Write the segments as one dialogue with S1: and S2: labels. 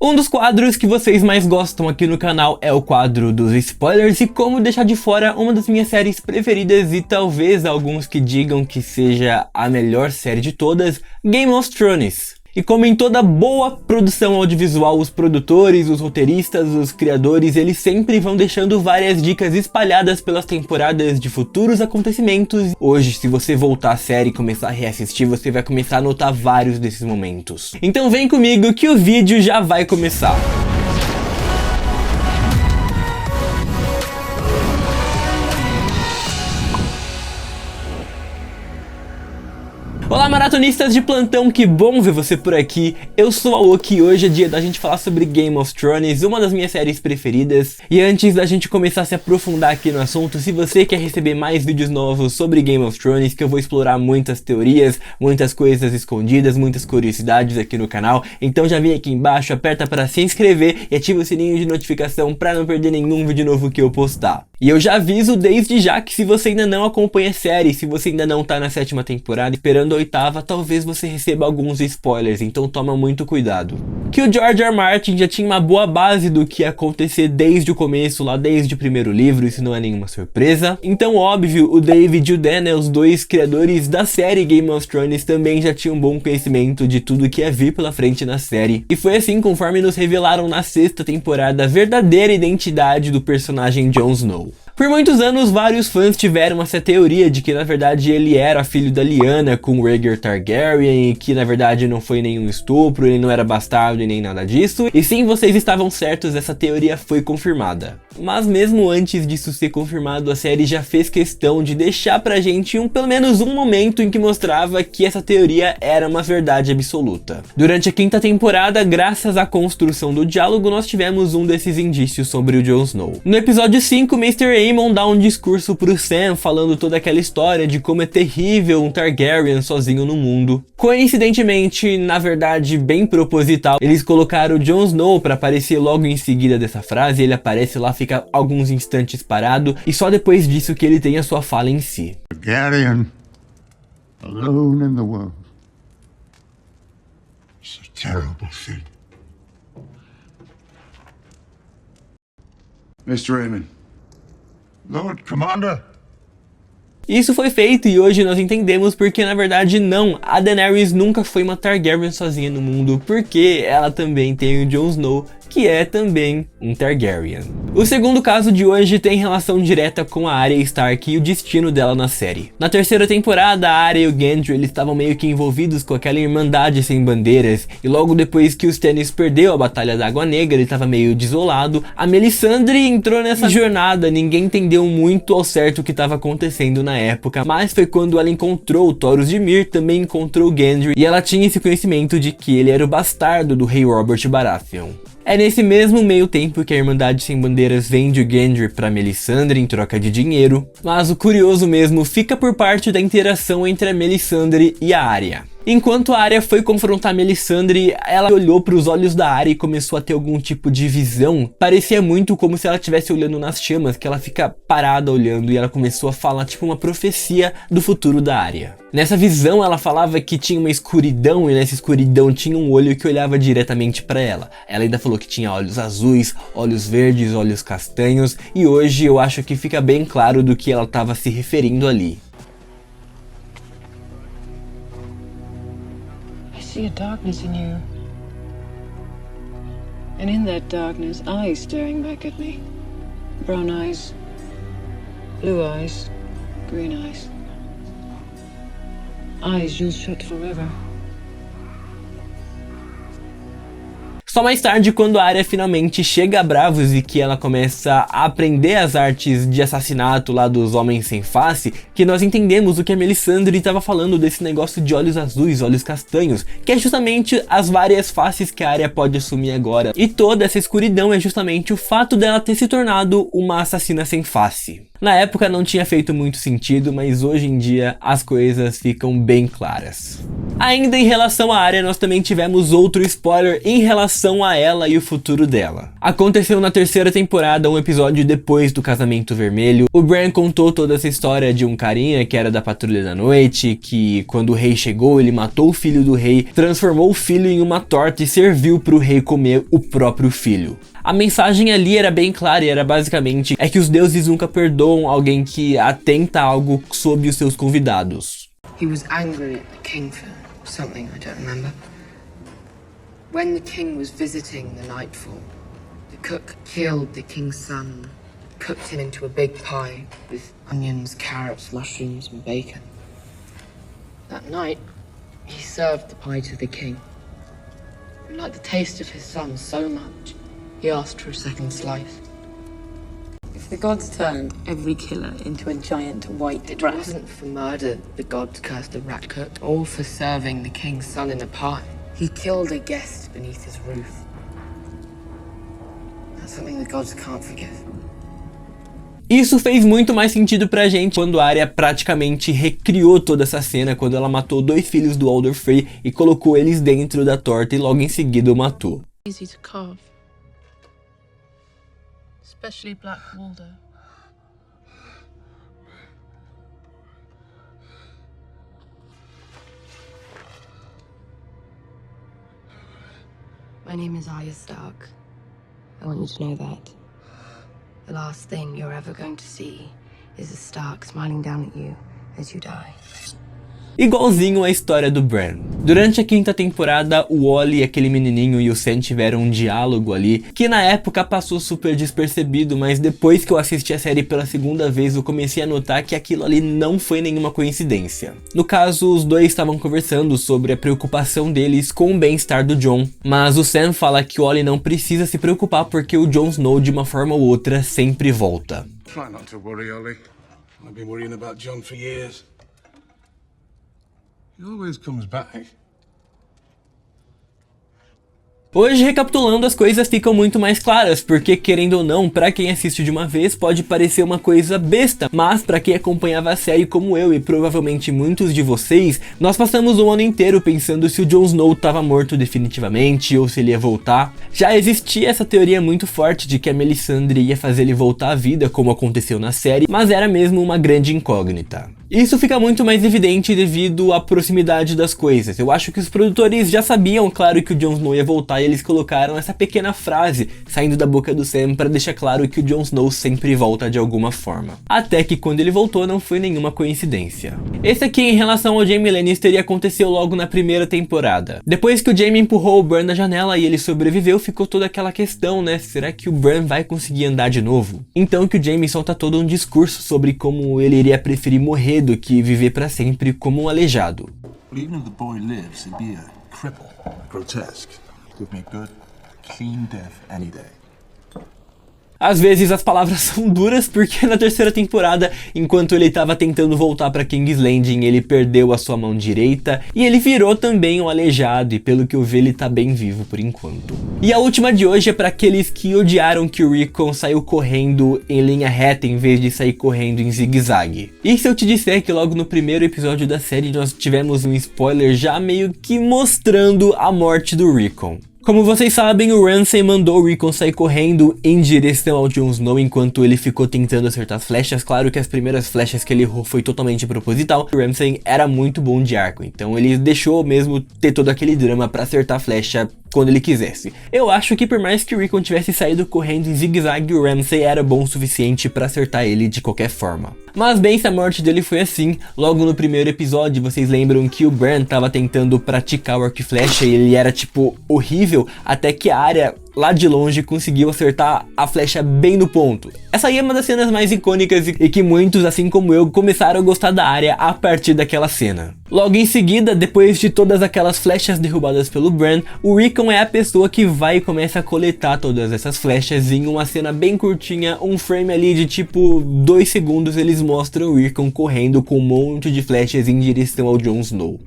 S1: Um dos quadros que vocês mais gostam aqui no canal é o quadro dos spoilers e como deixar de fora uma das minhas séries preferidas e talvez alguns que digam que seja a melhor série de todas, Game of Thrones. E como em toda boa produção audiovisual, os produtores, os roteiristas, os criadores, eles sempre vão deixando várias dicas espalhadas pelas temporadas de futuros acontecimentos. Hoje, se você voltar à série e começar a reassistir, você vai começar a notar vários desses momentos. Então vem comigo que o vídeo já vai começar. Olá maratonistas de plantão, que bom ver você por aqui. Eu sou a Oki e hoje é dia da gente falar sobre Game of Thrones, uma das minhas séries preferidas. E antes da gente começar a se aprofundar aqui no assunto, se você quer receber mais vídeos novos sobre Game of Thrones, que eu vou explorar muitas teorias, muitas coisas escondidas, muitas curiosidades aqui no canal, então já vem aqui embaixo, aperta para se inscrever e ativa o sininho de notificação para não perder nenhum vídeo novo que eu postar. E eu já aviso desde já que se você ainda não acompanha a série, se você ainda não tá na 7ª temporada, esperando a 8ª, talvez você receba alguns spoilers, então toma muito cuidado. Que o George R. R. Martin já tinha uma boa base do que ia acontecer desde o começo, lá desde o primeiro livro, isso não é nenhuma surpresa. Então óbvio, o David e o Dan, os dois criadores da série Game of Thrones, também já tinham um bom conhecimento de tudo que ia vir pela frente na série. E foi assim conforme nos revelaram na 6ª temporada a verdadeira identidade do personagem Jon Snow. Por muitos anos, vários fãs tiveram essa teoria de que na verdade ele era filho da Lyanna com Rhaegar Targaryen e que na verdade não foi nenhum estupro, ele não era bastardo e nem nada disso. E sim, vocês estavam certos, essa teoria foi confirmada. Mas mesmo antes disso ser confirmado, a série já fez questão de deixar pra gente pelo menos um momento em que mostrava que essa teoria era uma verdade absoluta. Durante a 5ª temporada, graças à construção do diálogo, nós tivemos um desses indícios sobre o Jon Snow. No episódio 5, Mr. Aemon dá um discurso pro Sam falando toda aquela história de como é terrível um Targaryen sozinho no mundo. Coincidentemente, na verdade bem proposital, eles colocaram o Jon Snow pra aparecer logo em seguida dessa frase. Ele aparece lá, fica alguns instantes parado e só depois disso que ele tem a sua fala em si.
S2: Targaryen, alone in the world. It's a terrible thing. Mr. Aemon. Lord Commander.
S1: Isso foi feito e hoje nós entendemos porque na verdade não, a Daenerys nunca foi uma Targaryen sozinha no mundo, porque ela também tem o Jon Snow, que é também um Targaryen. O segundo caso de hoje tem relação direta com a Arya Stark e o destino dela na série. Na 3ª temporada, a Arya e o Gendry eles estavam meio que envolvidos com aquela irmandade sem bandeiras, e logo depois que o Stannis perdeu a Batalha da Água Negra, ele estava meio desolado. A Melisandre entrou nessa jornada, ninguém entendeu muito ao certo o que estava acontecendo na época, mas foi quando ela encontrou o Thoros de Myr, também encontrou o Gendry, e ela tinha esse conhecimento de que ele era o bastardo do rei Robert Baratheon. É nesse mesmo meio tempo que a Irmandade Sem Bandeiras vende o Gendry pra Melisandre em troca de dinheiro, mas o curioso mesmo fica por parte da interação entre a Melisandre e a Arya. Enquanto a Arya foi confrontar a Melisandre, ela olhou para os olhos da Arya e começou a ter algum tipo de visão. Parecia muito como se ela estivesse olhando nas chamas, que ela fica parada olhando e ela começou a falar tipo uma profecia do futuro da Arya. Nessa visão ela falava que tinha uma escuridão e nessa escuridão tinha um olho que olhava diretamente para ela. Ela ainda falou que tinha olhos azuis, olhos verdes, olhos castanhos e hoje eu acho que fica bem claro do que ela estava se referindo ali.
S3: I see a darkness in you. And in that darkness, eyes staring back at me. Brown eyes, blue eyes, green eyes. Eyes you'll shut forever.
S1: Só mais tarde, quando a Arya finalmente chega a Braavos e que ela começa a aprender as artes de assassinato lá dos Homens Sem Face, que nós entendemos o que a Melisandre estava falando desse negócio de olhos azuis, olhos castanhos, que é justamente as várias faces que a Arya pode assumir agora. E toda essa escuridão é justamente o fato dela ter se tornado uma assassina sem face. Na época não tinha feito muito sentido, mas hoje em dia as coisas ficam bem claras. Ainda em relação à Arya, nós também tivemos outro spoiler em relação a ela e o futuro dela. Aconteceu na terceira temporada, um episódio depois do Casamento Vermelho. O Bran contou toda essa história de um carinha que era da Patrulha da Noite, que quando o rei chegou, ele matou o filho do rei, transformou o filho em uma torta e serviu pro rei comer o próprio filho. A mensagem ali era bem clara e era basicamente que os deuses nunca perdoam alguém que atenta algo sob os seus convidados.
S4: He was angry at the king for something, I don't remember. When the king was visiting the Nightfall, the cook killed the king's son, cooked him into a big pie with onions, carrots, mushrooms and bacon. That night, he served the pie to the king. He liked the taste of his son so much, he asked for a second slice. If the gods turn every killer into a giant white rat, it wasn't for murder the gods cursed the rat cook, or for serving the king's son in a pie. He killed a guest beneath his roof. That's something the gods can't forgive.
S1: Isso fez muito mais sentido pra gente quando a Arya praticamente recriou toda essa cena, quando ela matou 2 filhos do Alder Frey e colocou eles dentro da torta e logo em seguida o matou.
S5: Easy to carve. Especially Black Walder.
S4: My name is Arya Stark. I want you to know that. The last thing you're ever going to see is a Stark smiling down at you as you die.
S1: Igualzinho a história do Bran. Durante a 5ª temporada, o Ollie, aquele menininho, e o Sam tiveram um diálogo ali, que na época passou super despercebido, mas depois que eu assisti a série pela 2ª vez, eu comecei a notar que aquilo ali não foi nenhuma coincidência. No caso, os dois estavam conversando sobre a preocupação deles com o bem-estar do Jon, mas o Sam fala que o Ollie não precisa se preocupar porque o Jon Snow, de uma forma ou outra, sempre volta.
S6: Try not to worry, Ollie. I've been worrying about Jon for years. He always comes back.
S1: Hoje, recapitulando, as coisas ficam muito mais claras, porque querendo ou não, pra quem assiste de uma vez pode parecer uma coisa besta, mas pra quem acompanhava a série como eu e provavelmente muitos de vocês, nós passamos um ano inteiro pensando se o Jon Snow tava morto definitivamente ou se ele ia voltar. Já existia essa teoria muito forte de que a Melisandre ia fazer ele voltar à vida, como aconteceu na série, mas era mesmo uma grande incógnita. Isso fica muito mais evidente devido à proximidade das coisas. Eu acho que os produtores já sabiam, claro, que o Jon Snow ia voltar e eles colocaram essa pequena frase saindo da boca do Sam para deixar claro que o Jon Snow sempre volta de alguma forma. Até que quando ele voltou não foi nenhuma coincidência. Esse aqui em relação ao Jaime Lannister aconteceu logo na 1ª temporada. Depois que o Jaime empurrou o Bran da janela e ele sobreviveu, ficou toda aquela questão, né? Será que o Bran vai conseguir andar de novo? Então que o Jaime solta todo um discurso sobre como ele iria preferir morrer do que viver pra sempre como um aleijado.
S6: But even if the boy lives, he'd be a cripple. Grotesque. Give me a good, clean death any day.
S1: Às vezes as palavras são duras porque na 3ª temporada, enquanto ele estava tentando voltar para King's Landing, ele perdeu a sua mão direita e ele virou também um aleijado e pelo que eu vi ele tá bem vivo por enquanto. E a última de hoje é para aqueles que odiaram que o Rickon saiu correndo em linha reta em vez de sair correndo em zigue-zague. E se eu te disser que logo no primeiro episódio da série nós tivemos um spoiler já meio que mostrando a morte do Rickon. Como vocês sabem, o Ramsay mandou o Rickon sair correndo em direção ao Jon Snow enquanto ele ficou tentando acertar as flechas. Claro que as primeiras flechas que ele errou foi totalmente proposital. O Ramsay era muito bom de arco, então ele deixou mesmo ter todo aquele drama pra acertar a flecha quando ele quisesse. Eu acho que por mais que o Rickon tivesse saído correndo em zigue-zague, o Ramsay era bom o suficiente pra acertar ele de qualquer forma. Mas bem, se a morte dele foi assim, logo no primeiro episódio vocês lembram que o Bran tava tentando praticar o arco e flecha e ele era tipo horrível, até que a Arya lá de longe conseguiu acertar a flecha bem no ponto. Essa aí é uma das cenas mais icônicas e que muitos, assim como eu, começaram a gostar da Arya a partir daquela cena. Logo em seguida, depois de todas aquelas flechas derrubadas pelo Bran, o Rickon é a pessoa que vai e começa a coletar todas essas flechas em uma cena bem curtinha, um frame ali de tipo 2 segundos, eles mostram o Rickon correndo com um monte de flechas em direção ao Jon Snow.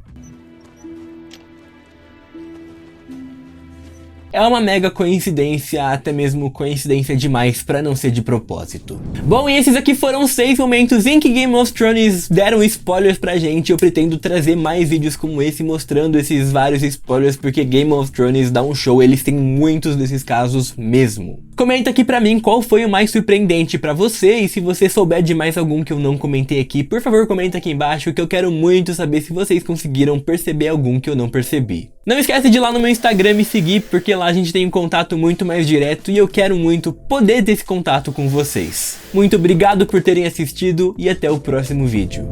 S1: É uma mega coincidência, até mesmo coincidência demais pra não ser de propósito. Bom, e esses aqui foram 6 momentos em que Game of Thrones deram spoilers pra gente. Eu pretendo trazer mais vídeos como esse mostrando esses vários spoilers, porque Game of Thrones dá um show, eles têm muitos desses casos mesmo. Comenta aqui pra mim qual foi o mais surpreendente pra você, e se você souber de mais algum que eu não comentei aqui, por favor comenta aqui embaixo, que eu quero muito saber se vocês conseguiram perceber algum que eu não percebi. Não esquece de ir lá no meu Instagram me seguir, porque lá a gente tem um contato muito mais direto e eu quero muito poder ter esse contato com vocês. Muito obrigado por terem assistido e até o próximo vídeo.